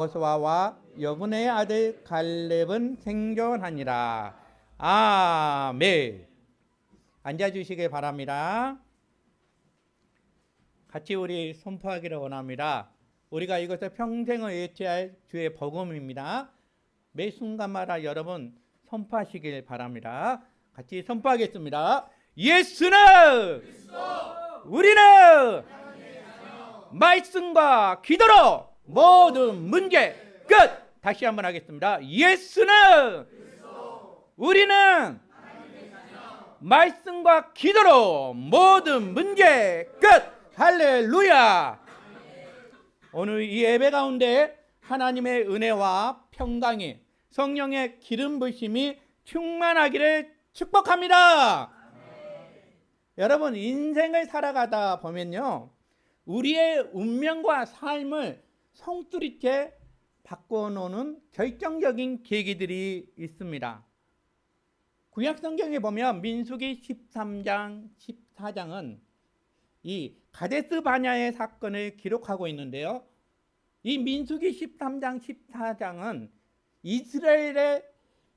여호수아와 여분의 아들 갈렙은 생존하니라. 아멘. 앉아주시기 바랍니다. 같이 우리 선포하기를 원합니다. 우리가 이것을 평생을 외쳐야 주의 복음입니다. 매 순간마다 여러분 선포하시길 바랍니다. 같이 선포하겠습니다. 예수는 우리는 말씀과 기도로 모든 문제 끝. 다시 한번 하겠습니다. 예수는 우리는 말씀과 기도로 모든 문제 끝. 할렐루야. 오늘 이 예배 가운데 하나님의 은혜와 평강이 성령의 기름 부으심이 충만하기를 축복합니다. 여러분, 인생을 살아가다 보면요, 우리의 운명과 삶을 송두리째 바꿔놓는 결정적인 계기들이 있습니다. 구약 성경에 보면 민수기 13장, 14장은 이 가데스 바냐의 사건을 기록하고 있는데요. 이 민수기 13장, 14장은 이스라엘의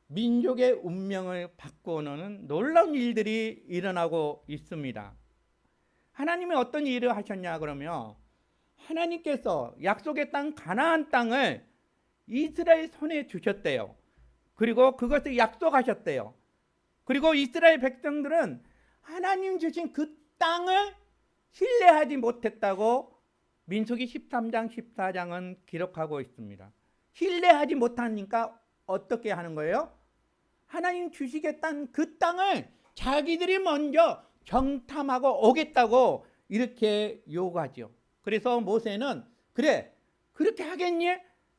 민족의 운명을 바꿔놓는 놀라운 일들이 일어나고 있습니다. 하나님이 어떤 일을 하셨냐 그러면 하나님께서 약속의 땅 가나안 땅을 이스라엘 손에 주셨대요. 그리고 그것을 약속하셨대요. 그리고 이스라엘 백성들은 하나님 주신 그 땅을 신뢰하지 못했다고 민수기 13장 14장은 기록하고 있습니다. 신뢰하지 못하니까 어떻게 하는 거예요? 하나님 주시겠다는 그 땅을 자기들이 먼저 정탐하고 오겠다고 이렇게 요구하죠. 그래서 모세는 그래 그렇게 하겠니?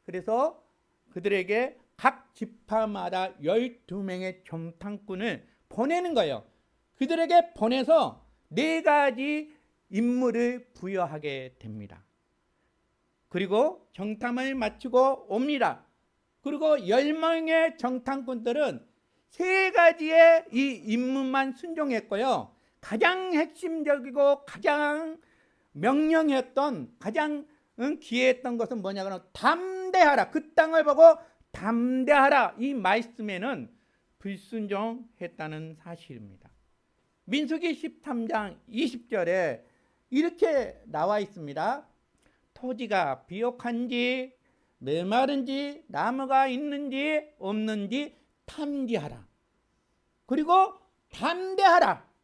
그래서 그들에게 각 지파마다 12명의 정탐꾼을 보내는 거예요. 그들에게 보내서 4가지 임무를 부여하게 됩니다. 그리고 정탐을 마치고 옵니다. 그리고 10명의 정탐꾼들은 3가지의 이 임무만 순종했고요. 가장 핵심적이고 가장 명령했던, 가장 기회했던 것은 뭐냐 그러면 담대하라. 그 땅을 보고 담대하라. 이 말씀에는 불순종했다는 사실입니다. 민수기 13장 20절에 이렇게 나와 있습니다. 토지가 비옥한지 메마른지 나무가 있는지 없는지 탐지하라. 그리고 담대하라.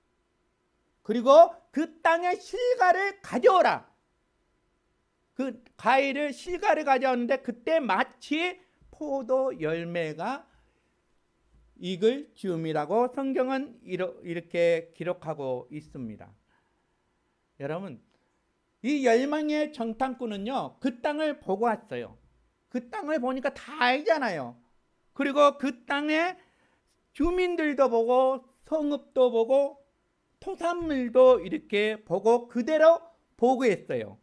그리고 그 땅의 실과를 가져오라. 그 과일을 실과를 가져오는데 그때 마치 포도 열매가 익을 즈음이라고 성경은 이렇게 기록하고 있습니다. 여러분, 이 10명의 정탐꾼은요, 그 땅을 보고 왔어요. 그 땅을 보니까 다 알잖아요. 그리고 그 땅의 주민들도 보고 성읍도 보고 토산물도 이렇게 보고 그대로 보고했어요.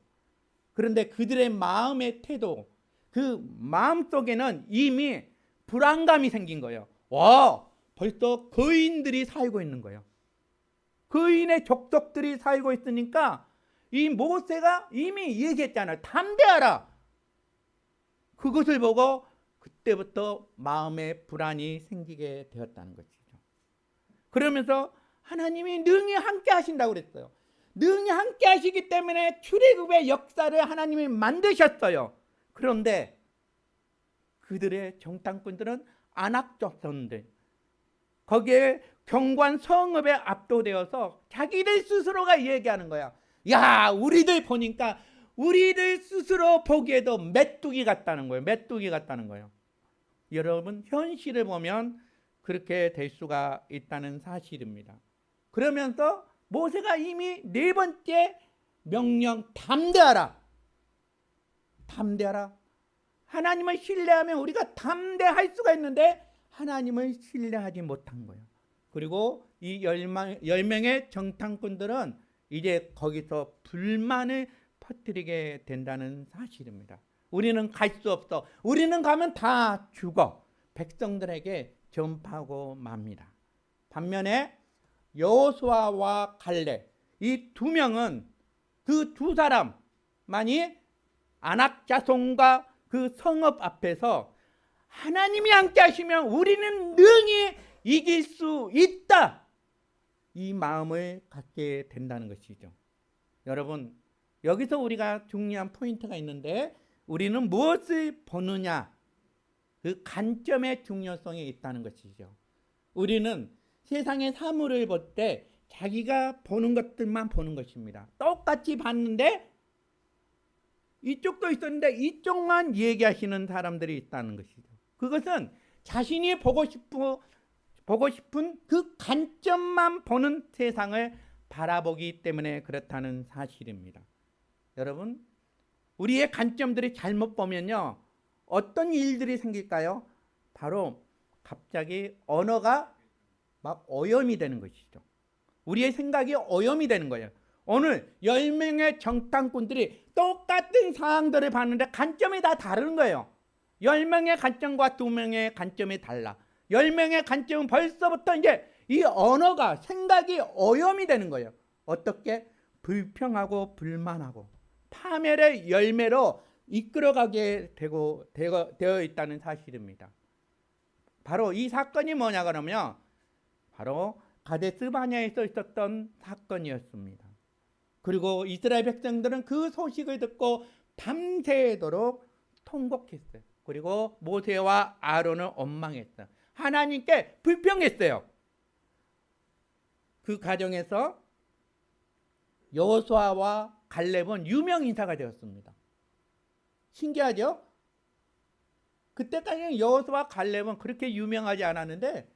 그런데 그들의 마음의 태도, 그 마음속에는 이미 불안감이 생긴 거예요. 와, 벌써 거인들이 살고 있는 거예요. 거인의 족속들이 살고 있으니까 이 모세가 이미 얘기했잖아요. 담대하라. 그것을 보고 그때부터 마음에 불안이 생기게 되었다는 것이죠. 그러면서 하나님이 능히 함께 하신다고 그랬어요. 능히 함께 하시기 때문에 출애굽의 역사를 하나님이 만드셨어요. 그런데 그들의 정탐꾼들은 안악적선들, 거기에 경관 성읍에 압도되어서 자기들 스스로가 얘기하는 거야. 야, 우리들 보니까 우리들 스스로 보기에도 메뚜기 같다는 거예요. 메뚜기 같다는 거예요. 여러분, 현실을 보면 그렇게 될 수가 있다는 사실입니다. 그러면서 모세가 이미 4번째 명령, 담대하라. 담대하라. 하나님을 신뢰하면 우리가 담대할 수가 있는데 하나님을 신뢰하지 못한 거예요. 그리고 이 10명의 정탐꾼들은 이제 거기서 불만을 퍼뜨리게 된다는 사실입니다. 우리는 갈 수 없어. 우리는 가면 다 죽어. 백성들에게 전파하고 맙니다. 반면에 여호수아와 갈렙, 이 2명은 그 2사람만이 아낙 자손과 그 성읍 앞에서 하나님이 함께 하시면 우리는 능히 이길 수 있다. 이 마음을 갖게 된다는 것이죠. 여러분, 여기서 우리가 중요한 포인트가 있는데 우리는 무엇을 보느냐, 그 관점의 중요성이 있다는 것이죠. 우리는 세상의 사물을 볼 때 자기가 보는 것들만 보는 것입니다. 똑같이 봤는데 이쪽도 있었는데 이쪽만 얘기하시는 사람들이 있다는 것이죠. 그것은 자신이 보고 싶은 그 관점만 보는 세상을 바라보기 때문에 그렇다는 사실입니다. 여러분, 우리의 관점들이 잘못 보면요, 어떤 일들이 생길까요? 바로 갑자기 언어가 막 오염이 되는 것이죠. 우리의 생각이 오염이 되는 거예요. 오늘 10명의 정탐꾼들이 똑같은 사항들을 봤는데 관점이 다 다른 거예요. 10명의 관점과 2명의 관점이 달라. 10명의 관점은 벌써부터 이제 이 언어가, 생각이 오염이 되는 거예요. 어떻게? 불평하고 불만하고 파멸의 열매로 이끌어가게 되어 있다는 사실입니다. 바로 이 사건이 뭐냐 그러면 바로 가데스 바네아에서 있었던 사건이었습니다. 그리고 이스라엘 백성들은 그 소식을 듣고 밤새도록 통곡했어요. 그리고 모세와 아론을 원망했어요. 하나님께 불평했어요. 그 과정에서 여호수아와 갈렙은 유명 인사가 되었습니다. 신기하죠? 그때까지는 여호수아와 갈렙은 그렇게 유명하지 않았는데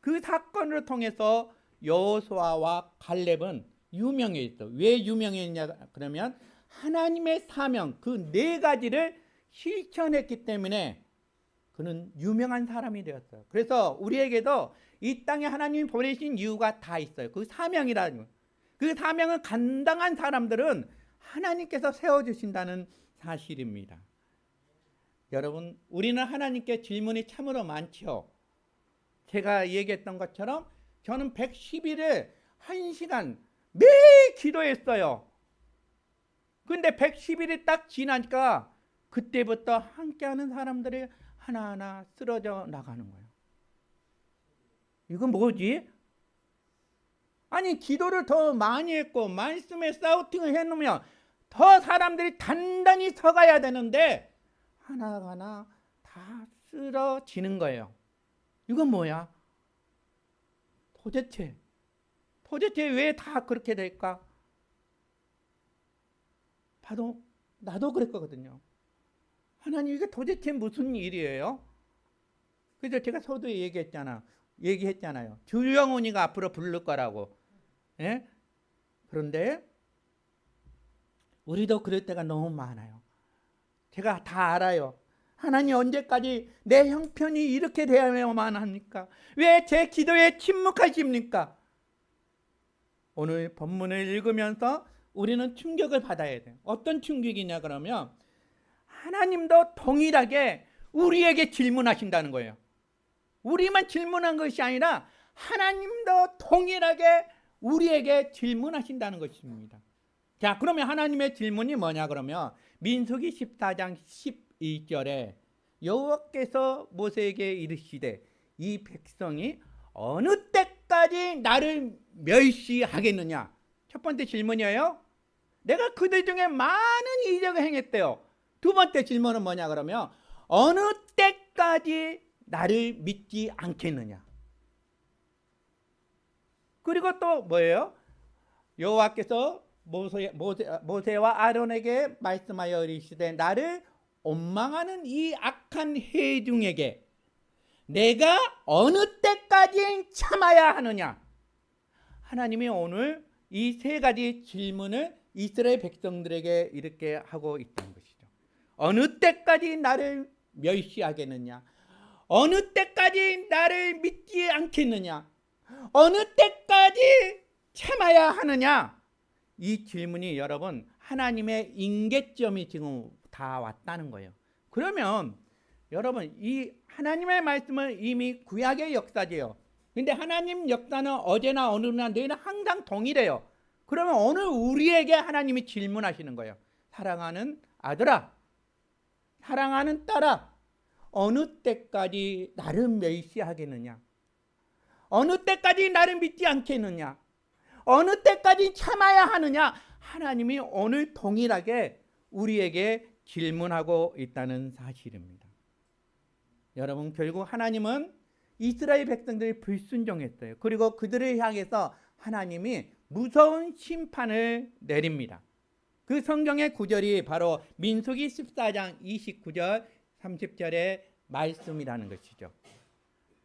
그 사건을 통해서 여호수아와 갈렙은 유명해졌어. 왜 유명했냐 그러면 하나님의 사명 그 4가지를 실천했기 때문에 그는 유명한 사람이 되었어요. 그래서 우리에게도 이 땅에 하나님이 보내신 이유가 다 있어요. 그 사명이라는 거. 그 사명을 감당한 사람들은 하나님께서 세워주신다는 사실입니다. 여러분, 우리는 하나님께 질문이 참으로 많죠. 제가 얘기했던 것처럼 저는 110일에 1시간 매일 기도했어요. 근데 110일이 딱 지나니까 그때부터 함께하는 사람들이 하나하나 쓰러져 나가는 거예요. 이건 뭐지? 아니, 기도를 더 많이 했고 말씀에 사우팅을 해놓으면 더 사람들이 단단히 서가야 되는데 하나하나 다 쓰러지는 거예요. 이건 뭐야? 도대체 왜 다 그렇게 될까? 나도 그랬거든요. 하나님, 이게 도대체 무슨 일이에요? 그래서 제가 서두에 얘기했잖아요. 주영훈이가 앞으로 부를 거라고. 예? 그런데 우리도 그럴 때가 너무 많아요. 제가 다 알아요. 하나님, 언제까지 내 형편이 이렇게 되어야만 합니까? 왜 제 기도에 침묵하십니까? 오늘 본문을 읽으면서 우리는 충격을 받아야 돼요. 어떤 충격이냐 그러면 하나님도 동일하게 우리에게 질문하신다는 거예요. 우리만 질문한 것이 아니라 하나님도 동일하게 우리에게 질문하신다는 것입니다. 자, 그러면 하나님의 질문이 뭐냐 그러면 민수기 14장 12절에 여호와께서 모세에게 이르시되 이 백성이 어느 때까지 나를 멸시하겠느냐. 첫 번째 질문이에요. 내가 그들 중에 많은 이적을 행했대요. 두 번째 질문은 뭐냐 그러면 어느 때까지 나를 믿지 않겠느냐. 그리고 또 뭐예요? 여호와께서 모세와 아론에게 말씀하여 이르시되 나를 원망하는 이 악한 회중에게 내가 어느 때까지 참아야 하느냐. 하나님이 오늘 이 3가지 질문을 이스라엘 백성들에게 이렇게 하고 있다는 것이죠. 어느 때까지 나를 멸시하겠느냐? 어느 때까지 나를 믿지 않겠느냐? 어느 때까지 참아야 하느냐? 이 질문이 여러분 하나님의 임계점이 지금 다 왔다는 거예요. 그러면 여러분 이 하나님의 말씀은 이미 구약의 역사지요. 근데 하나님 역사는 어제나 오늘이나 내일은 항상 동일해요. 그러면 오늘 우리에게 하나님이 질문하시는 거예요. 사랑하는 아들아, 사랑하는 딸아, 어느 때까지 나를 멸시하겠느냐? 어느 때까지 나를 믿지 않겠느냐? 어느 때까지 참아야 하느냐? 하나님이 오늘 동일하게 우리에게 질문하고 있다는 사실입니다. 여러분, 결국 하나님은 이스라엘 백성들이 불순종했어요. 그리고 그들을 향해서 하나님이 무서운 심판을 내립니다. 그 성경의 구절이 바로 민수기 14장 29절 30절의 말씀이라는 것이죠.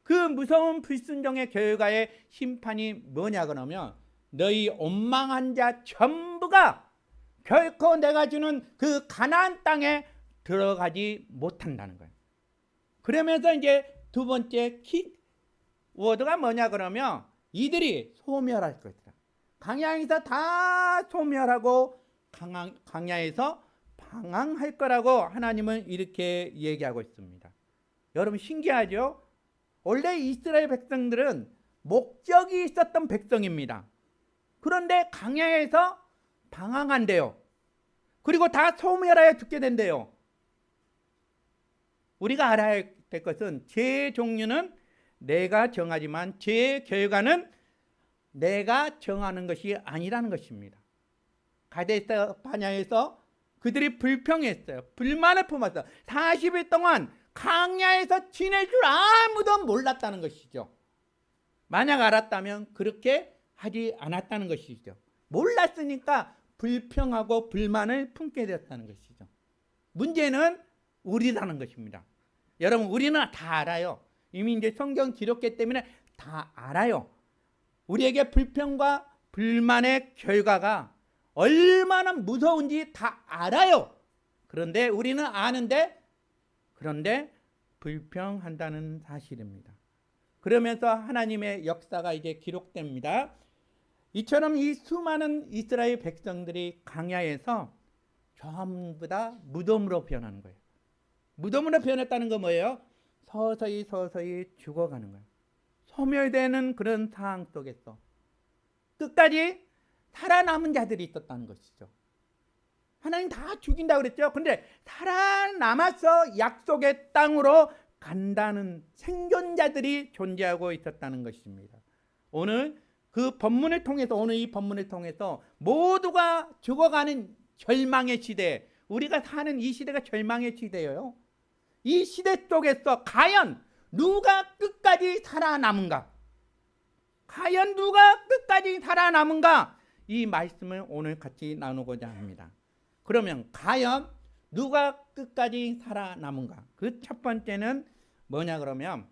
그 무서운 불순종의 결과의 심판이 뭐냐 그러면 너희 원망한 자 전부가 결코 내가 주는 그 가나안 땅에 들어가지 못한다는 거예요. 그러면서 이제 두 번째 키워드가 뭐냐 그러면 이들이 소멸할 것이다. 광야에서 다 소멸하고 광야에서 방황할 거라고 하나님은 이렇게 얘기하고 있습니다. 여러분, 신기하죠? 원래 이스라엘 백성들은 목적이 있었던 백성입니다. 그런데 광야에서 방황한대요. 그리고 다 소멸하여 죽게 된대요. 우리가 알아야 될 것은 죄의 종류는 내가 정하지만 죄의 결과는 내가 정하는 것이 아니라는 것입니다. 가데스 바냐에서 그들이 불평했어요. 불만을 품었어요. 40일 동안 광야에서 지낼 줄 아무도 몰랐다는 것이죠. 만약 알았다면 그렇게 하지 않았다는 것이죠. 몰랐으니까 불평하고 불만을 품게 되었다는 것이죠. 문제는 우리라는 것입니다. 여러분, 우리는 다 알아요. 이미 이제 성경 기록했기 때문에 다 알아요. 우리에게 불평과 불만의 결과가 얼마나 무서운지 다 알아요. 그런데 우리는 아는데 그런데 불평한다는 사실입니다. 그러면서 하나님의 역사가 이제 기록됩니다. 이처럼 이 수많은 이스라엘 백성들이 광야에서 전부 다 무덤으로 변하는 거예요. 무덤으로 변했다는 건 뭐예요? 서서히 죽어가는 거예요. 소멸되는 그런 상황 속에서 끝까지 살아남은 자들이 있었다는 것이죠. 하나님 다 죽인다고 그랬죠. 그런데 살아남아서 약속의 땅으로 간다는 생존자들이 존재하고 있었다는 것입니다. 오늘 그 본문을 통해서, 오늘 이 본문을 통해서 모두가 죽어가는 절망의 시대, 우리가 사는 이 시대가 절망의 시대예요. 이 시대 속에서 과연 누가 끝까지 살아남은가? 과연 누가 끝까지 살아남은가? 이 말씀을 오늘 같이 나누고자 합니다. 그러면 과연 누가 끝까지 살아남은가? 그 첫 번째는 뭐냐 그러면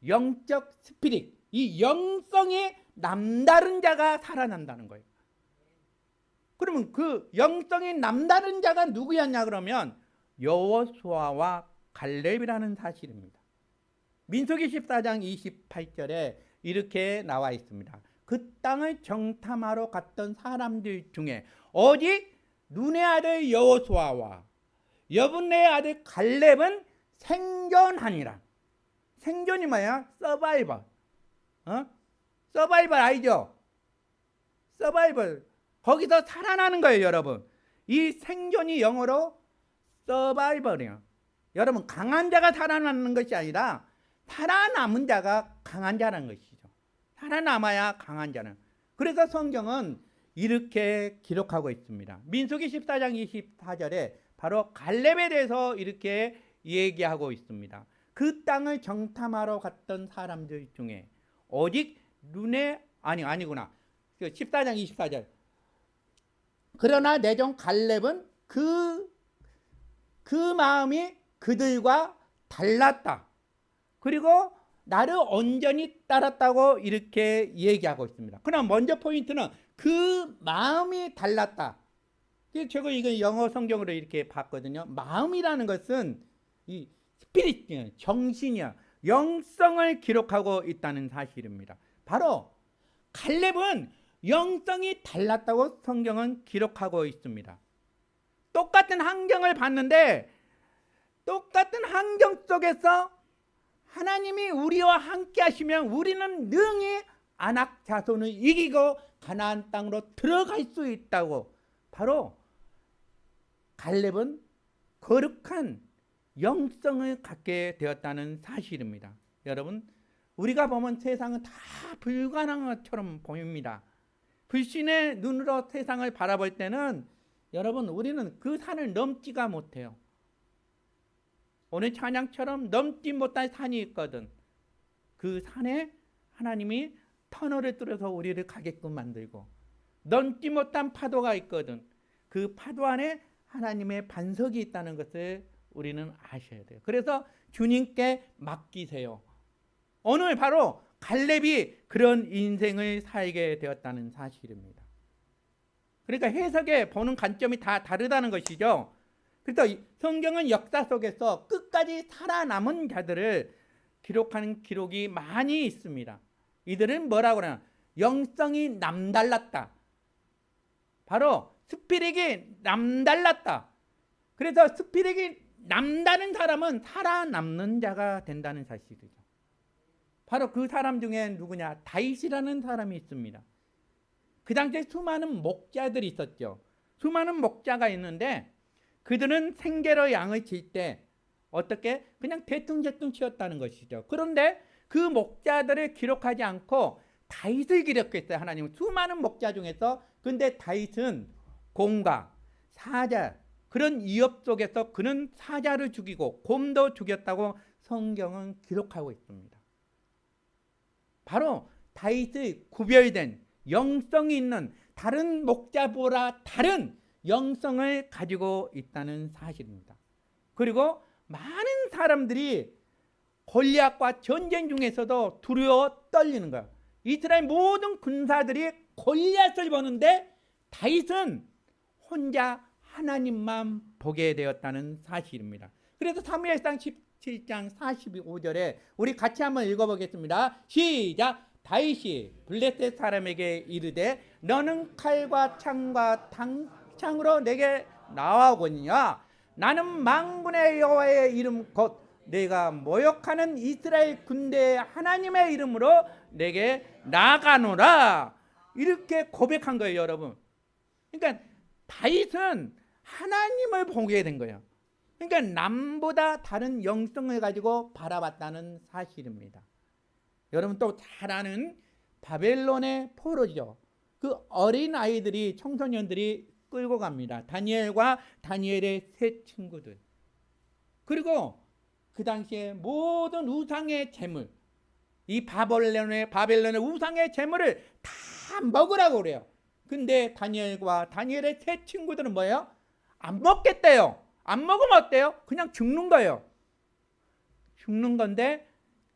영적 스피릿, 이 영성이 남다른 자가 살아난다는 거예요. 그러면 그 영성이 남다른 자가 누구였냐 그러면 여호수아와 갈렙이라는 사실입니다. 민수기 14장 28절에 이렇게 나와 있습니다. 그 땅을 정탐하러 갔던 사람들 중에 오직 눈의 아들 여호수아와 여분의 아들 갈렙은 생존하니라. 생존이 뭐야? 서바이벌. 서바이벌 알죠? 서바이벌. 거기서 살아나는 거예요, 여러분. 이 생존이 영어로 서바이벌이에요. 여러분, 강한 자가 살아나는 것이 아니라 살아남은 자가 강한 자라는 것이죠. 살아남아야 강한 자는. 그래서 성경은 이렇게 기록하고 있습니다. 민수기 14장 24절에 바로 갈렙에 대해서 이렇게 얘기하고 있습니다. 그 땅을 정탐하러 갔던 사람들 중에 오직 아니구나. 14장 24절. 그러나 내 종 갈렙은 그 마음이 그들과 달랐다. 그리고 나를 온전히 따랐다고 이렇게 얘기하고 있습니다. 그럼 먼저 포인트는 그 마음이 달랐다. 제가 이거 영어 성경으로 이렇게 봤거든요. 마음이라는 것은 이 스피릿이야, 정신이야, 영성을 기록하고 있다는 사실입니다. 바로 갈렙은 영성이 달랐다고 성경은 기록하고 있습니다. 똑같은 환경을 봤는데 똑같은 환경 속에서 하나님이 우리와 함께 하시면 우리는 능히 아낙 자손을 이기고 가나안 땅으로 들어갈 수 있다고. 바로 갈렙은 거룩한 영성을 갖게 되었다는 사실입니다. 여러분, 우리가 보면 세상은 다 불가능한 것처럼 보입니다. 불신의 눈으로 세상을 바라볼 때는 여러분, 우리는 그 산을 넘지가 못해요. 오늘 찬양처럼 넘지 못할 산이 있거든. 그 산에 하나님이 터널을 뚫어서 우리를 가게끔 만들고, 넘지 못한 파도가 있거든. 그 파도 안에 하나님의 반석이 있다는 것을 우리는 아셔야 돼요. 그래서 주님께 맡기세요. 오늘 바로 갈렙이 그런 인생을 살게 되었다는 사실입니다. 그러니까 해석에 보는 관점이 다 다르다는 것이죠. 그래서 성경은 역사 속에서 끝까지 살아남은 자들을 기록하는 기록이 많이 있습니다. 이들은 뭐라고 하냐? 영성이 남달랐다. 바로 스피릿이 남달랐다. 그래서 스피릿이 남다른 사람은 살아남는 자가 된다는 사실이죠. 바로 그 사람 중에 누구냐? 다윗이라는 사람이 있습니다. 그 당시에 수많은 목자들이 있었죠. 수많은 목자가 있는데 그들은 생계로 양을 칠 때 어떻게? 그냥 대충대충 치웠다는 것이죠. 그런데 그 목자들을 기록하지 않고 다윗을 기록했어요. 하나님은 수많은 목자 중에서. 근데 다윗은 곰과 사자, 그런 위협 속에서 그는 사자를 죽이고 곰도 죽였다고 성경은 기록하고 있습니다. 바로 다윗의 구별된 영성이 있는, 다른 목자보다 다른 영성을 가지고 있다는 사실입니다. 그리고 많은 사람들이 골리앗과 전쟁 중에서도 두려워 떨리는 거예요. 이스라엘 모든 군사들이 골리앗을 보는데 다윗은 혼자 하나님만 보게 되었다는 사실입니다. 그래서 사무엘상 17장 45절에 우리 같이 한번 읽어보겠습니다. 시작. 다윗이 블레셋 사람에게 이르되 너는 칼과 창과 창으로 내게 나와오거니와 나는 만군의 여호와의 이름 곧 내가 모욕하는 이스라엘 군대의 하나님의 이름으로 내게 나가노라. 이렇게 고백한 거예요, 여러분. 그러니까 다윗은 하나님을 보게 된 거예요. 그러니까 남보다 다른 영성을 가지고 바라봤다는 사실입니다. 여러분 또 잘 아는 바벨론의 포로죠. 그 어린 아이들이, 청소년들이 끌고 갑니다. 다니엘과 다니엘의 세 친구들. 그리고 그 당시에 모든 우상의 재물, 이 바벨론의 우상의 재물을 다 먹으라고 그래요. 근데 다니엘과 다니엘의 세 친구들은 뭐예요? 안 먹겠대요. 안 먹으면 어때요? 그냥 죽는 거예요. 죽는 건데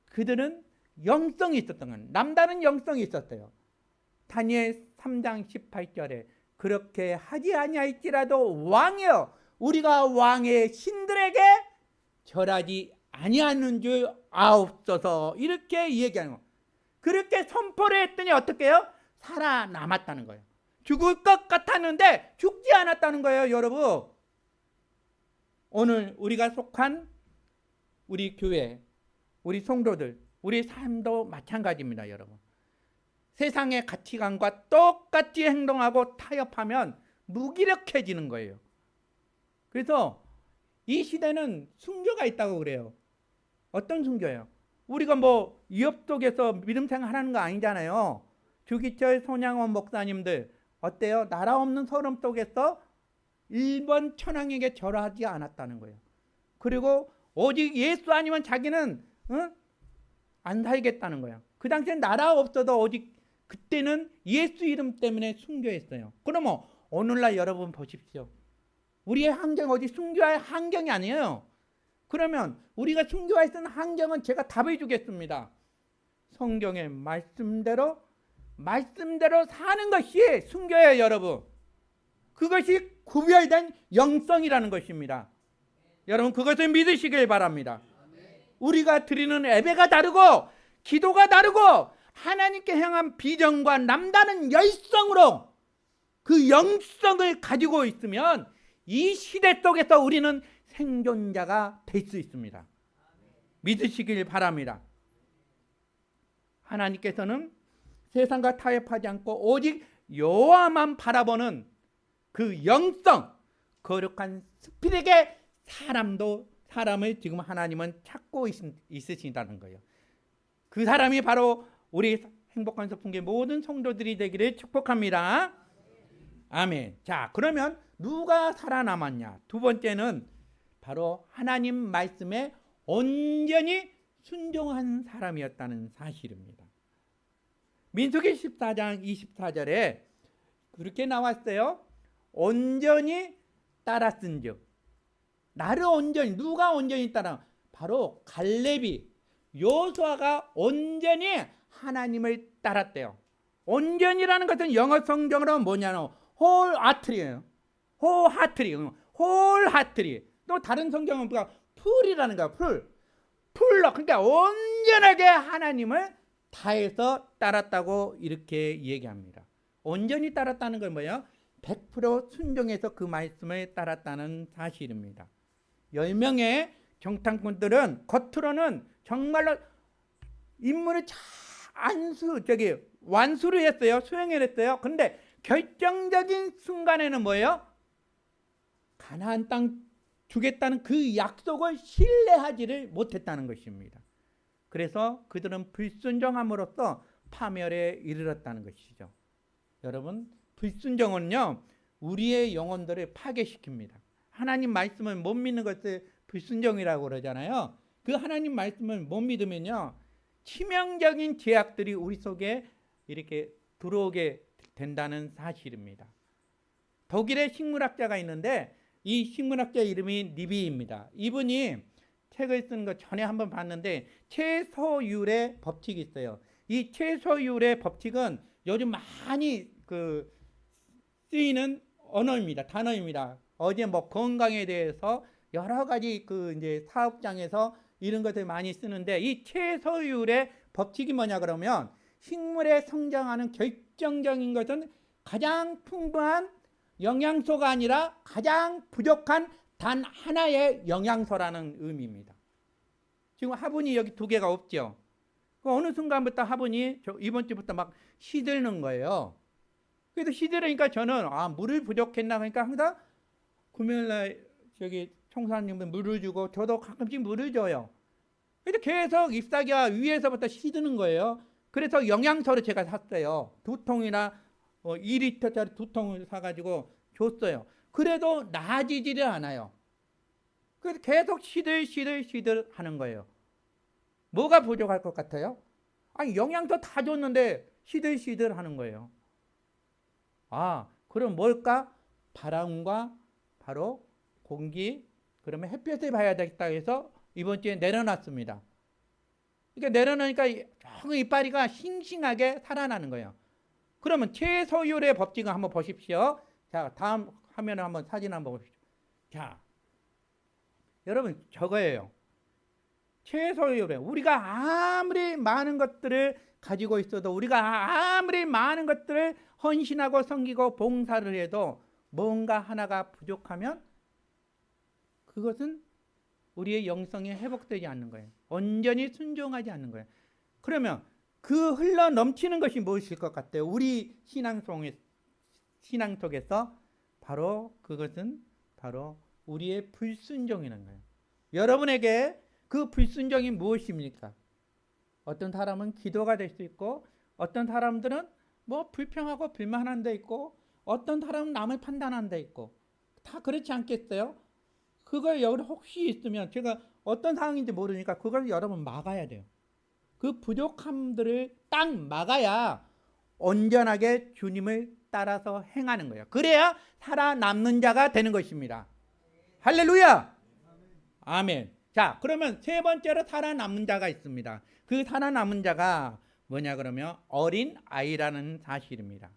그들은 영성이 있었던 거예요. 남다른 영성이 있었어요. 다니엘 3장 18절에 그렇게 하지 아니할지라도 왕이여 우리가 왕의 신들에게 절하지 아니하는 줄 아옵소서. 이렇게 얘기하는 거예요. 그렇게 선포를 했더니 어떻게 해요? 살아남았다는 거예요. 죽을 것 같았는데 죽지 않았다는 거예요, 여러분. 오늘 우리가 속한 우리 교회, 우리 성도들, 우리 삶도 마찬가지입니다, 여러분. 세상의 가치관과 똑같이 행동하고 타협하면 무기력해지는 거예요. 그래서 이 시대는 순교가 있다고 그래요. 어떤 순교예요? 우리가 뭐 위협 속에서 믿음 생활하는 거 아니잖아요. 주기철 손양원 목사님들 어때요? 나라 없는 소름 속에서 일본 천황에게 절하지 않았다는 거예요. 그리고 오직 예수 아니면 자기는 안 살겠다는 거예요. 그 당시엔 나라 없어도 오직 그때는 예수 이름 때문에 순교했어요. 그러면 오늘날 여러분 보십시오. 우리의 환경 어디 순교할 환경이 아니에요. 그러면 우리가 순교할 수 있는 환경은 제가 답을 주겠습니다. 성경의 말씀대로 사는 것이 순교예요, 여러분. 그것이 구별된 영성이라는 것입니다. 여러분 그것을 믿으시길 바랍니다. 우리가 드리는 예배가 다르고 기도가 다르고 하나님께 향한 비전과 남다른 열성으로 그 영성을 가지고 있으면 이 시대 속에서 우리는 생존자가 될 수 있습니다. 믿으시길 바랍니다. 하나님께서는 세상과 타협하지 않고 오직 여호와만 바라보는 그 영성, 거룩한 스피릿에 사람을 지금 하나님은 찾고 있으신다는 거예요. 그 사람이 바로 우리 행복한 서풍교회 모든 성도들이 되기를 축복합니다. 아멘. 자, 그러면 누가 살아남았냐? 두 번째는 바로 하나님 말씀에 온전히 순종한 사람이었다는 사실입니다. 민수기 14장 24절에 그렇게 나왔어요. 온전히 따랐은즉. 나를 온전히, 누가 온전히 따라? 바로 갈렙이, 여호수아가 온전히 하나님을 따랐대요. 온전이라는 것은 영어 성경으로 뭐냐면 wholehearted이에요. wholehearted. 또 다른 성경은 뭐가 풀이라는 거야. 풀로. 그러니까 온전하게 하나님을 다해서 따랐다고 이렇게 얘기합니다. 온전히 따랐다는 건 뭐예요? 100% 순종해서 그 말씀을 따랐다는 사실입니다. 10명의 정탐꾼들은 겉으로는 정말로 임무를 완수를 했어요. 수행을 했어요. 그런데 결정적인 순간에는 뭐예요? 가나안 땅 주겠다는 그 약속을 신뢰하지를 못했다는 것입니다. 그래서 그들은 불순종함으로써 파멸에 이르렀다는 것이죠. 여러분, 불순종은요, 우리의 영혼들을 파괴시킵니다. 하나님 말씀을 못 믿는 것을 불순종이라고 그러잖아요. 그 하나님 말씀을 못 믿으면요, 치명적인 죄악들이 우리 속에 이렇게 들어오게 된다는 사실입니다. 독일의 식물학자가 있는데 이 식물학자 이름이 니비입니다. 이분이 책을 쓴 거 전에 한번 봤는데 최소율의 법칙이 있어요. 이 최소율의 법칙은 요즘 많이 쓰이는 언어입니다. 단어입니다. 어제 뭐 건강에 대해서 여러 가지 이제 사업장에서 이런 것들 많이 쓰는데 이 최소율의 법칙이 뭐냐 그러면 식물에 성장하는 결정적인 것은 가장 풍부한 영양소가 아니라 가장 부족한 단 하나의 영양소라는 의미입니다. 지금 화분이 여기 2개가 없죠. 어느 순간부터 화분이 이번 주부터 막 시들는 거예요. 그래서 시들으니까 저는 물을 부족했나 그러니까 항상 금요일날 청소하님들 물을 주고 저도 가끔씩 물을 줘요. 그래서 계속 잎사귀가 위에서부터 시드는 거예요. 그래서 영양소를 제가 샀어요. 2통이나 2리터짜리 2통을 사가지고 줬어요. 그래도 나아지지를 않아요. 그래서 계속 시들 하는 거예요. 뭐가 부족할 것 같아요? 영양소 다 줬는데 시들 하는 거예요. 그럼 뭘까? 바람과 바로 공기, 그러면 햇볕을 봐야 되겠다 해서 이번 주에 내려놨습니다. 그러니까 내려놓으니까 이파리가 싱싱하게 살아나는 거예요. 그러면 최소율의 법칙을 한번 보십시오. 자, 다음 화면에 한번 사진 한번 보십시오. 자, 여러분 저거예요. 최소율의, 우리가 아무리 많은 것들을 가지고 있어도, 우리가 아무리 많은 것들을 헌신하고 섬기고 봉사를 해도 뭔가 하나가 부족하면 그것은 우리의 영성이 회복되지 않는 거예요. 온전히 순종하지 않는 거예요. 그러면 그 흘러 넘치는 것이 무엇일 것 같아요? 우리 신앙 속에서 바로 그것은 바로 우리의 불순종이라는 거예요. 여러분에게 그 불순종이 무엇입니까? 어떤 사람은 기도가 될 수 있고, 어떤 사람들은 뭐 불평하고 불만한 데 있고, 어떤 사람은 남을 판단한 데 있고, 다 그렇지 않겠어요? 그걸 여러분 혹시 있으면, 제가 어떤 상황인지 모르니까 그걸 여러분 막아야 돼요. 그 부족함들을 딱 막아야 온전하게 주님을 따라서 행하는 거예요. 그래야 살아남는 자가 되는 것입니다. 할렐루야! 아멘. 자, 그러면 세 번째로 살아남는 자가 있습니다. 그 살아남은 자가 뭐냐 그러면 어린 아이라는 사실입니다.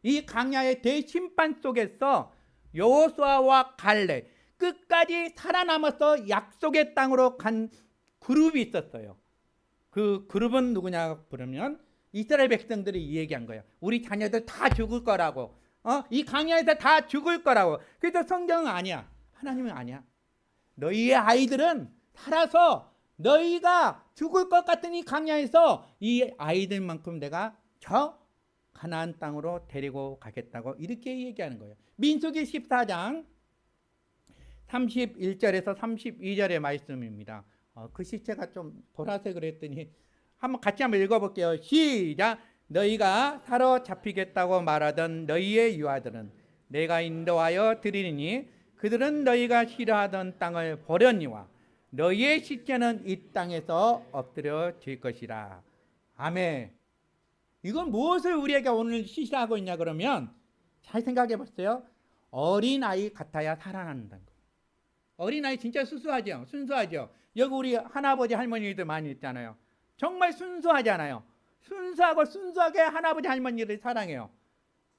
이 광야의 대심판 속에서 여호수아와 갈렙 끝까지 살아남아서 약속의 땅으로 간 그룹이 있었어요. 그 그룹은 누구냐 그러면 이스라엘 백성들이 얘기한 거예요. 우리 자녀들 다 죽을 거라고. 이 광야에서 다 죽을 거라고. 그래서 성경은 아니야. 하나님은 아니야. 너희의 아이들은 살아서 너희가 죽을 것 같은 이 광야에서 이 아이들만큼 내가 저 가나안 땅으로 데리고 가겠다고 이렇게 얘기하는 거예요. 민수기 14장 31절에서 32절의 말씀입니다. 그 시체가 좀 보라색으로 했더니 같이 한번 읽어볼게요. 시작. 너희가 사로잡히겠다고 말하던 너희의 유아들은 내가 인도하여 드리니 그들은 너희가 싫어하던 땅을 버렸니와 너희의 시체는 이 땅에서 엎드려질 것이라. 아멘. 이건 무엇을 우리에게 오늘 시사하고 있냐 그러면 잘 생각해 보세요. 어린아이 같아야 살아난다는 거예요. 어린아이 진짜 순수하죠. 순수하죠. 여기 우리 할아버지 할머니들 많이 있잖아요. 정말 순수하잖아요. 순수하고 순수하게 할아버지 할머니를 사랑해요.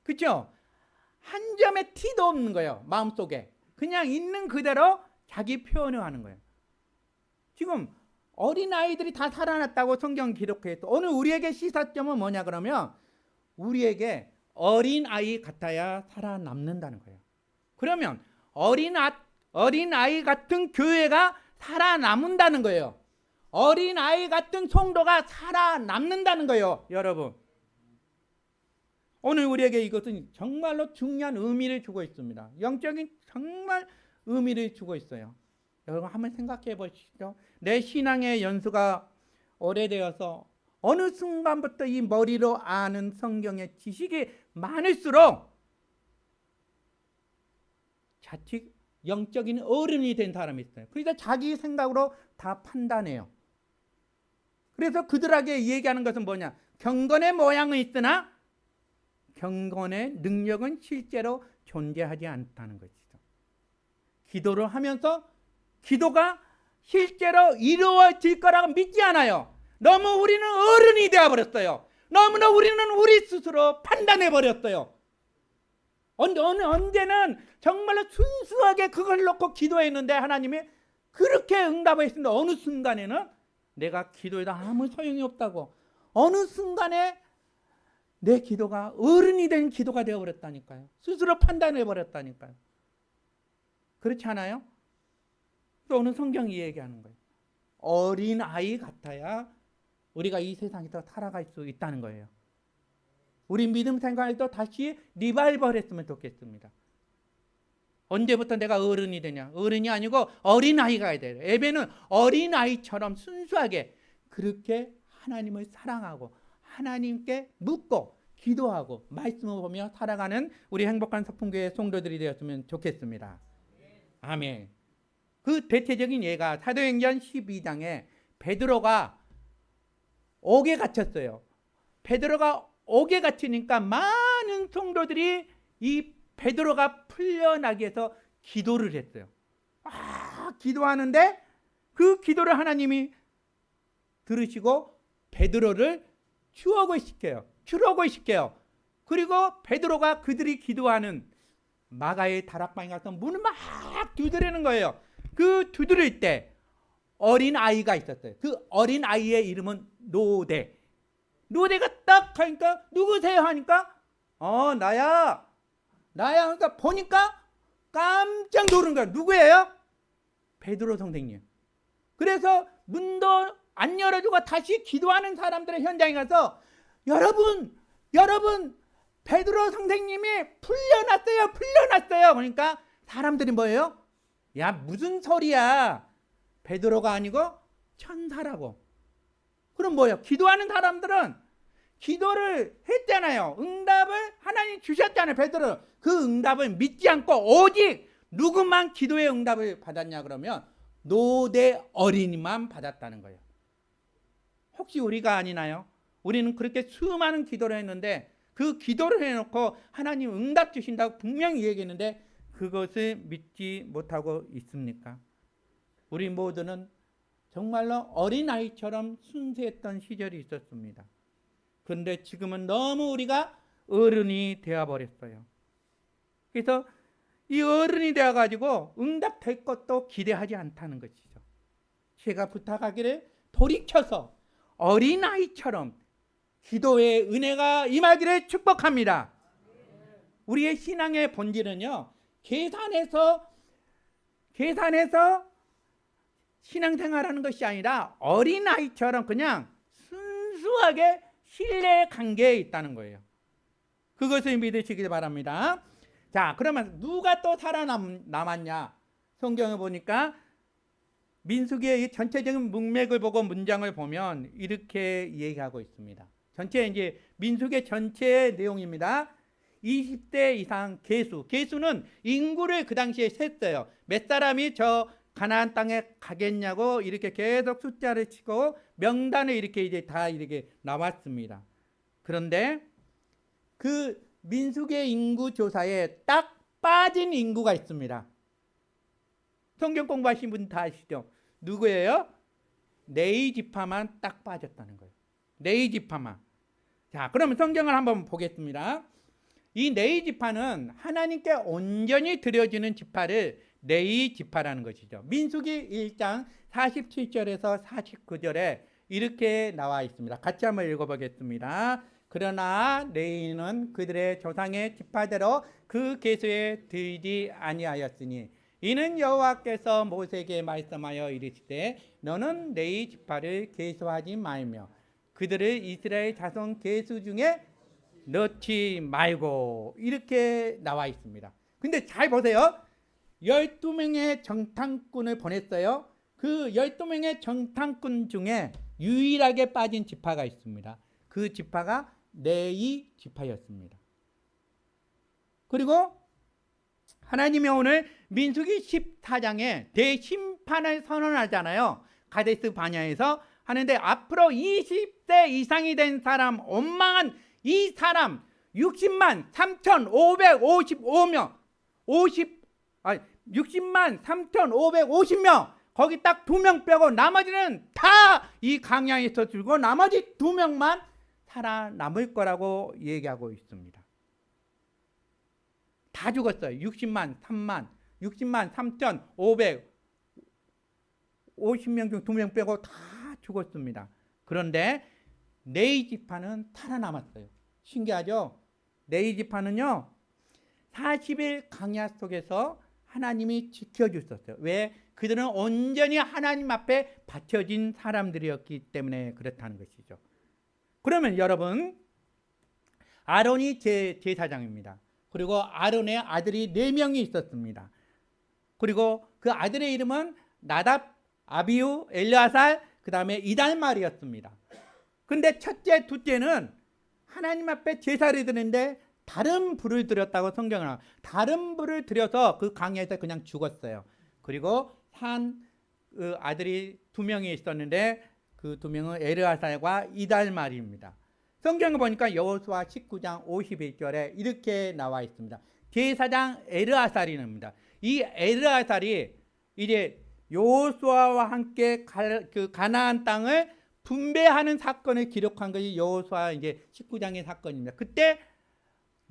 그렇죠? 한 점의 티도 없는 거예요. 마음속에. 그냥 있는 그대로 자기 표현을 하는 거예요. 지금 어린아이들이 다 살아났다고 성경 기록해. 오늘 우리에게 시사점은 뭐냐 그러면 우리에게 어린아이 같아야 살아남는다는 거예요. 그러면 어린아이 같은 교회가 살아남는다는 거예요. 어린아이 같은 성도가 살아남는다는 거예요. 여러분, 오늘 우리에게 이것은 정말로 중요한 의미를 주고 있습니다. 영적인 정말 의미를 주고 있어요. 여러분 한번 생각해 보시죠. 내 신앙의 연수가 오래되어서 어느 순간부터 이 머리로 아는 성경의 지식이 많을수록 자칫 영적인 어른이 된 사람이 있어요. 그래서 자기 생각으로 다 판단해요. 그래서 그들에게 얘기하는 것은 뭐냐? 경건의 모양은 있으나 경건의 능력은 실제로 존재하지 않다는 것이죠. 기도를 하면서 기도가 실제로 이루어질 거라고 믿지 않아요. 너무 우리는 어른이 되어버렸어요. 너무나 우리는 우리 스스로 판단해버렸어요. 언제는 정말로 순수하게 그걸 놓고 기도했는데 하나님이 그렇게 응답했는데 어느 순간에는 내가 기도해도 아무 소용이 없다고, 어느 순간에 내 기도가 어른이 된 기도가 되어버렸다니까요. 스스로 판단해버렸다니까요. 그렇지 않아요? 또 오늘 성경이 얘기하는 거예요. 어린아이 같아야 우리가 이 세상에서 살아갈 수 있다는 거예요. 우리 믿음 생활도 다시 리바이벌 했으면 좋겠습니다. 언제부터 내가 어른이 되냐? 어른이 아니고 어린아이가 돼요. 예배는 어린아이처럼 순수하게 그렇게 하나님을 사랑하고 하나님께 묻고 기도하고 말씀을 보며 살아가는 우리 행복한 서풍교회 성도들이 되었으면 좋겠습니다. 아멘. 그 대체적인 예가 사도행전 12장에 베드로가 옥에 갇혔어요. 베드로가 옥에 갇히니까 많은 성도들이 이 베드로가 풀려나기 위해서 기도를 했어요. 기도하는데 그 기도를 하나님이 들으시고 베드로를 추억을 시켜요. 그리고 베드로가 그들이 기도하는 마가의 다락방에 가서 문을 막 두드리는 거예요. 그 두드릴 때 어린아이가 있었어요. 그 어린아이의 이름은 노대. 노대가 딱 하니까 누구세요 하니까 나야 그러니까 보니까 깜짝 놀란 거야. 누구예요? 베드로 선생님. 그래서 문도 안 열어주고 다시 기도하는 사람들의 현장에 가서 여러분 베드로 선생님이 풀려났어요. 그러니까 사람들이 뭐예요? 야, 무슨 소리야? 베드로가 아니고 천사라고. 그럼 뭐예요? 기도하는 사람들은 기도를 했잖아요. 응답을 하나님 주셨잖아요. 베드로. 그 응답을 믿지 않고 오직 누구만 기도의 응답을 받았냐 그러면 노대 어린이만 받았다는 거예요. 혹시 우리가 아니나요? 우리는 그렇게 수많은 기도를 했는데 그 기도를 해놓고 하나님 응답 주신다고 분명히 얘기했는데 그것을 믿지 못하고 있습니까? 우리 모두는 정말로 어린아이처럼 순수했던 시절이 있었습니다. 그런데 지금은 너무 우리가 어른이 되어버렸어요. 그래서 이 어른이 되어가지고 응답될 것도 기대하지 않다는 것이죠. 제가 부탁하기를 돌이켜서 어린아이처럼 기도의 은혜가 임하기를 축복합니다. 우리의 신앙의 본질은요, 계산해서 신앙생활하는 것이 아니라 어린아이처럼 그냥 순수하게 신뢰의 관계에 있다는 거예요. 그것을 믿으시길 바랍니다. 자, 그러면 누가 또 살아남았냐? 성경을 보니까 민수기의 이 전체적인 문맥을 보고 문장을 보면 이렇게 얘기하고 있습니다. 전체 이제 민수기 전체의 내용입니다. 20대 이상 계수는 인구를 그 당시에 셌어요. 몇 사람이 저 가나안 땅에 가겠냐고 이렇게 계속 숫자를 치고 명단을 이렇게 이제 다 이렇게 나왔습니다. 그런데 그 민수기의 인구 조사에 딱 빠진 인구가 있습니다. 성경 공부하신 분 다 아시죠? 누구예요? 레위 지파만 딱 빠졌다는 거예요. 레위 지파만. 자, 그러면 성경을 한번 보겠습니다. 이 레위 지파는 하나님께 온전히 드려지는 지파를 레위 지파라는 것이죠. 민수기 1장 47절에서 49절에 이렇게 나와 있습니다. 같이 한번 읽어보겠습니다. 그러나 레위는 그들의 조상의 지파대로 그 계수에 들지 아니하였으니 이는 여호와께서 모세에게 말씀하여 이르시되 너는 레위 지파를 계수하지 말며 그들을 이스라엘 자손 계수 중에 넣지 말고 이렇게 나와 있습니다. 근데 잘 보세요. 12명의 정탐꾼을 보냈어요. 그 12명의 정탐꾼 중에 유일하게 빠진 지파가 있습니다. 그 지파가 레위 지파였습니다. 그리고 하나님이 오늘 민수기 14장에 대심판을 선언하잖아요. 가데스 바냐에서 하는데 앞으로 20세 이상이 된 사람, 원망한 이 사람 60만 3,555명 60만 3,550명 거기 딱 2명 빼고 나머지는 다 이 강야에서 죽고 나머지 2명만 살아남을 거라고 얘기하고 있습니다. 다 죽었어요. 60만 3,550명 중 2명 빼고 다 죽었습니다. 그런데 레위 지파는 살아남았어요. 신기하죠? 레위 지파는요 40일 강야 속에서 하나님이 지켜주셨어요. 왜? 그들은 온전히 하나님 앞에 바쳐진 사람들이었기 때문에 그렇다는 것이죠. 그러면 여러분 아론이 제사장입니다. 그리고 아론의 아들이 4명이 있었습니다. 그리고 그 아들의 이름은 나답, 아비후, 엘르아살, 그 다음에 이달말이었습니다. 근데 첫째, 둘째는 하나님 앞에 제사를 드리는데 다른 불을 드렸다고 성경을 나와요. 다른 불을 드려서 그 강야에서 그냥 죽었어요. 그리고 아들이 2명이 있었는데 그 2명은 엘르아살과 이달말입니다. 성경을 보니까 여호수아 19장 51절에 이렇게 나와 있습니다. 제사장 엘르아살입니다. 이 엘르아살이 이제 여호수아와 함께 그 가나안 땅을 분배하는 사건을 기록한 것이 여호수아 이제 19장의 사건입니다. 그때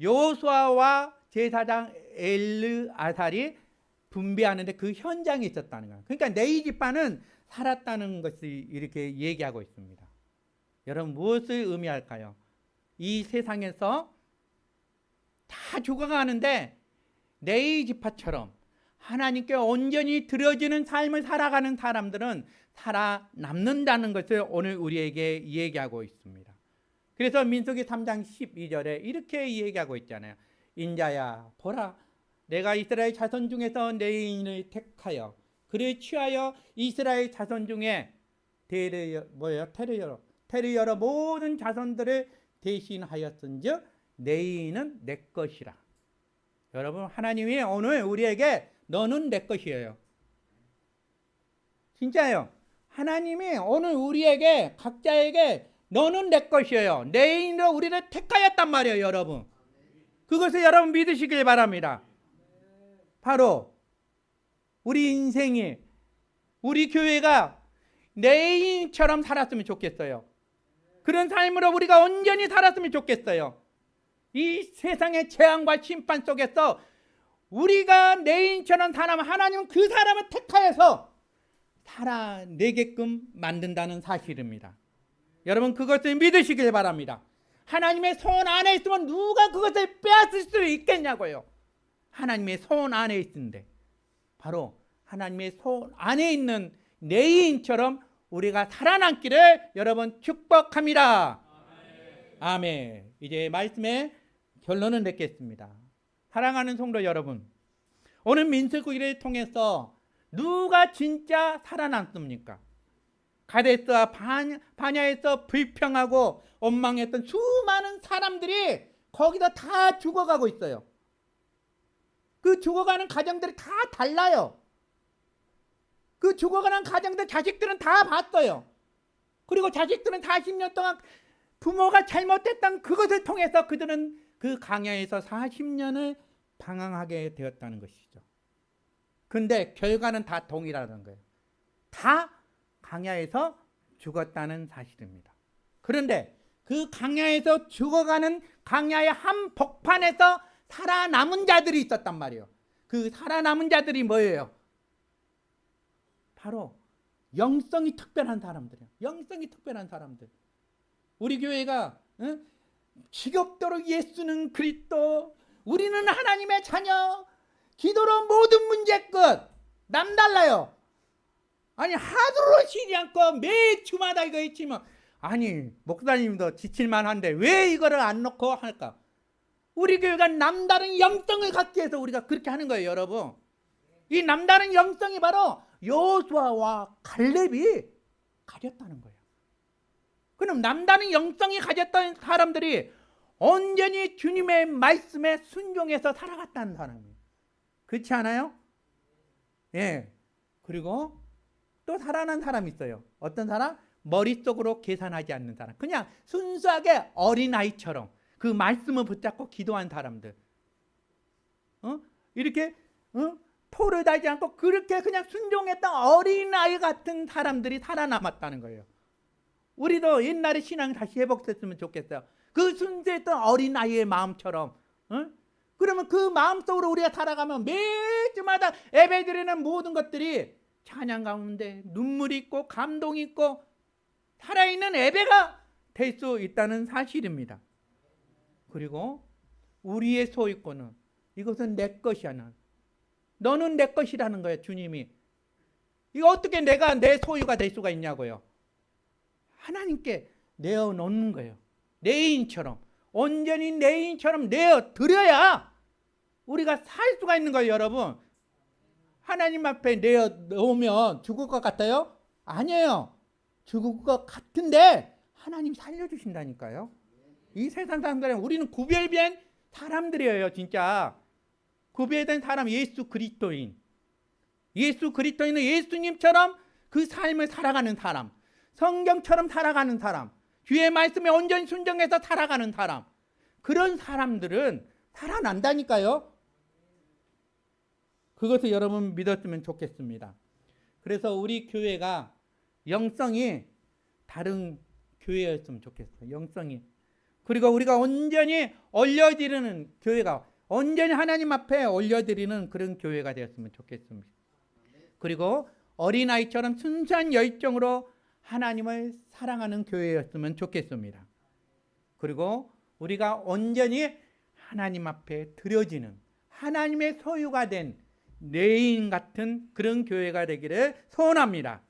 여호수아와 제사장 엘르아살이 분배하는데 그 현장에 있었다는 거예요. 그러니까 레위 지파는 살았다는 것이 이렇게 얘기하고 있습니다. 여러분 무엇을 의미할까요? 이 세상에서 다 죽어가는데 레위 지파처럼 하나님께 온전히 드려지는 삶을 살아가는 사람들은 살아남는다는 것을 오늘 우리에게 얘기하고 있습니다. 그래서 민수기 3장 12절에 이렇게 얘기하고 있잖아요. 인자야 보라 내가 이스라엘 자손 중에서 레위인을 택하여 그를 취하여 이스라엘 자손 중에 테르여러 모든 자손들을 대신하였은즉 레위인은 내 것이라. 여러분 하나님이 오늘 우리에게 너는 내 것이에요. 진짜예요. 하나님이 오늘 우리에게 각자에게 너는 내 것이에요. 레위인으로 우리를 택하였단 말이에요. 여러분 그것을 여러분 믿으시길 바랍니다. 바로 우리 인생이 우리 교회가 레위인처럼 살았으면 좋겠어요. 그런 삶으로 우리가 온전히 살았으면 좋겠어요. 이 세상의 재앙과 심판 속에서 우리가 레위인처럼 살아면 하나님은 그 사람을 택하여서 살아내게끔 만든다는 사실입니다. 여러분 그것을 믿으시길 바랍니다. 하나님의 손 안에 있으면 누가 그것을 빼앗을 수 있겠냐고요. 하나님의 손 안에 있는데 바로 하나님의 손 안에 있는 레위인처럼 우리가 살아남기를 여러분 축복합니다. 아멘. 이제 말씀의 결론을 맺겠습니다. 사랑하는 성도 여러분, 오늘 민수기를 통해서 누가 진짜 살아남습니까? 가데스와 바냐에서 불평하고 원망했던 수많은 사람들이 거기서 다 죽어가고 있어요. 그 죽어가는 가정들이 다 달라요. 그 죽어가는 가정들 자식들은 다 봤어요. 그리고 자식들은 40년 동안 부모가 잘못했던 그것을 통해서 그들은 그 광야에서 40년을 방황하게 되었다는 것이죠. 근데 결과는 다 동일하다는 거예요. 다 광야에서 죽었다는 사실입니다. 그런데 그 광야에서 죽어가는 광야의 한 복판에서 살아남은 자들이 있었단 말이에요. 그 살아남은 자들이 뭐예요? 바로 영성이 특별한 사람들이에요. 영성이 특별한 사람들. 우리 교회가 지겹도록 예수는 그리스도, 우리는 하나님의 자녀, 기도로 모든 문제 끝. 남달라요. 아니 하루로 쉬지 않고 매 주마다 이거 있지만, 아니 목사님도 지칠만한데 왜 이거를 안 놓고 할까? 우리 교회가 남다른 영성을 갖기 위해서 우리가 그렇게 하는 거예요, 여러분. 이 남다른 영성이 바로 여호수아와 갈렙이 가졌다는 거예요. 그럼 남다른 영성이 가졌던 사람들이 온전히 주님의 말씀에 순종해서 살아갔다는 사람이에요. 그렇지 않아요? 예. 그리고 또 살아난 사람이 있어요. 어떤 사람? 머릿속으로 계산하지 않는 사람. 그냥 순수하게 어린아이처럼 그 말씀을 붙잡고 기도한 사람들. 이렇게 토를 달지 않고 그렇게 그냥 순종했던 어린아이 같은 사람들이 살아남았다는 거예요. 우리도 옛날에 신앙 다시 회복됐으면 좋겠어요. 그 순수했던 어린아이의 마음처럼. 그러면 그 마음속으로 우리가 살아가면 매주마다 예배드리는 모든 것들이 찬양 가운데 눈물이 있고 감동이 있고 살아있는 예배가 될 수 있다는 사실입니다. 그리고 우리의 소유권은 이것은 내 것이야. 너는 내 것이라는 거예요. 주님이. 이거 어떻게 내가 내 소유가 될 수가 있냐고요. 하나님께 내어놓는 거예요. 내 인처럼 온전히 내 인처럼 내어드려야 우리가 살 수가 있는 거예요. 여러분, 하나님 앞에 내어놓으면 죽을 것 같아요? 아니에요. 죽을 것 같은데 하나님 살려주신다니까요. 이 세상 사람들은, 우리는 구별된 사람들이에요. 진짜 구별된 사람, 예수 그리스도인. 예수 그리스도인은 예수님처럼 그 삶을 살아가는 사람, 성경처럼 살아가는 사람, 주의 말씀에 온전히 순종해서 살아가는 사람, 그런 사람들은 살아난다니까요. 그것을 여러분 믿었으면 좋겠습니다. 그래서 우리 교회가 영성이 다른 교회였으면 좋겠어요. 영성이. 그리고 우리가 온전히 올려드리는 교회가, 온전히 하나님 앞에 올려드리는 그런 교회가 되었으면 좋겠습니다. 그리고 어린아이처럼 순수한 열정으로 하나님을 사랑하는 교회였으면 좋겠습니다. 그리고 우리가 온전히 하나님 앞에 드려지는 하나님의 소유가 된 내인 같은 그런 교회가 되기를 소원합니다.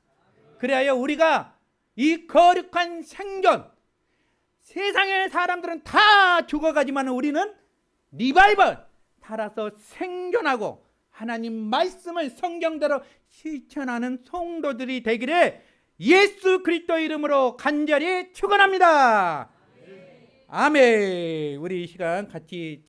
그래야 우리가 이 거룩한 생존, 세상의 사람들은 다 죽어가지만 우리는 리바이벌 살아서 생존하고 하나님 말씀을 성경대로 실천하는 성도들이 되기를 예수 그리스도 이름으로 간절히 축원합니다. 아멘. 우리 이 시간 같이